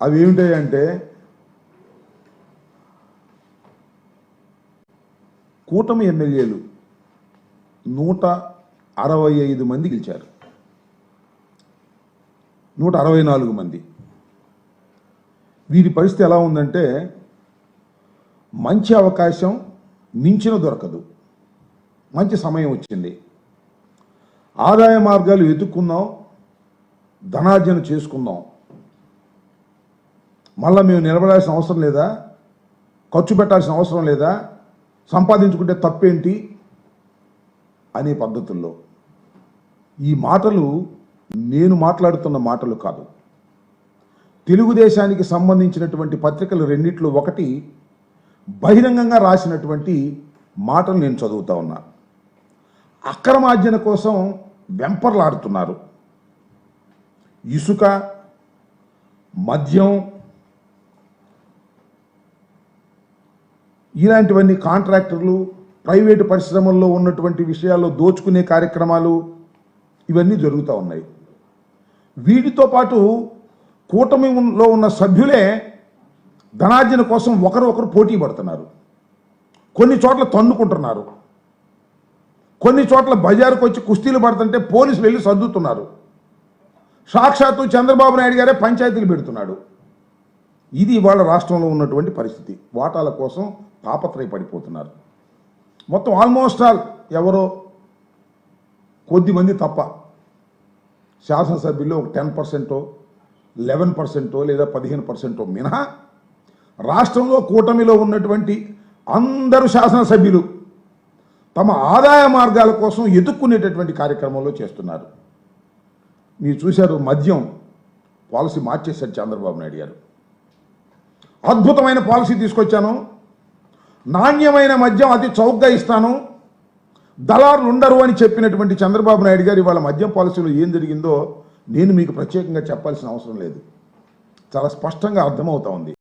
అవి ఏమిటాయంటే కూటమి ఎమ్మెల్యేలు 165 మంది గెలిచారు, 164 మంది. వీరి పరిస్థితి ఎలా ఉందంటే మంచి అవకాశం మించిన దొరకదు, మంచి సమయం వచ్చింది, ఆదాయ మార్గాలు వెతుక్కుందాం, ధనార్జన చేసుకుందాం, మళ్ళీ మేము నిలబడాల్సిన అవసరం లేదా, ఖర్చు పెట్టాల్సిన అవసరం లేదా, సంపాదించుకుంటే తప్పేంటి అనే పద్ధతుల్లో. ఈ మాటలు నేను మాట్లాడుతున్న మాటలు కాదు. తెలుగుదేశానికి సంబంధించినటువంటి పత్రికలు రెండిట్లో ఒకటి బహిరంగంగా రాసినటువంటి మాటలు నేను చదువుతా ఉన్నా. అక్రమార్జన కోసం వెంపర్లాడుతున్నారు. ఇసుక, మద్యం ఇలాంటివన్నీ కాంట్రాక్టర్లు, ప్రైవేటు పరిశ్రమల్లో ఉన్నటువంటి విషయాల్లో దోచుకునే కార్యక్రమాలు ఇవన్నీ జరుగుతూ ఉన్నాయి. వీటితో పాటు కూటమిలో ఉన్న సభ్యులే ధనార్జన కోసం ఒకరు పోటీ పడుతున్నారు. కొన్ని చోట్ల తన్నుకుంటున్నారు, కొన్ని చోట్ల బజారుకు వచ్చి కుస్తీలు పడుతుంటే పోలీసులు వెళ్ళి సర్దుతున్నారు. సాక్షాత్తు చంద్రబాబు నాయుడు గారే పంచాయతీలు పెడుతున్నాడు. ఇది ఇవాళ రాష్ట్రంలో ఉన్నటువంటి పరిస్థితి. వాటాల కోసం తాపత్రయపడిపోతున్నారు. మొత్తం ఆల్మోస్ట్ ఆల్ ఎవరో కొద్దిమంది తప్ప శాసనసభ్యుల్లో ఒక 10%, 11% లేదా 15% మినహా రాష్ట్రంలో కూటమిలో ఉన్నటువంటి అందరూ శాసనసభ్యులు తమ ఆదాయ మార్గాల కోసం ఎదుక్కునేటటువంటి కార్యక్రమంలో చేస్తున్నారు. మీరు చూశారు, మద్యం పాలసీ మార్చేశారు చంద్రబాబు నాయుడు గారు. అద్భుతమైన పాలసీ తీసుకొచ్చాను, నాణ్యమైన మద్యం అతి చౌకగా ఇస్తాను, దళారులు ఉండరు అని చెప్పినటువంటి చంద్రబాబు నాయుడు గారు ఇవాళ మద్యం పాలసీలో ఏం జరిగిందో నేను మీకు ప్రత్యేకంగా చెప్పాల్సిన అవసరం లేదు, చాలా స్పష్టంగా అర్థమవుతా ఉంది.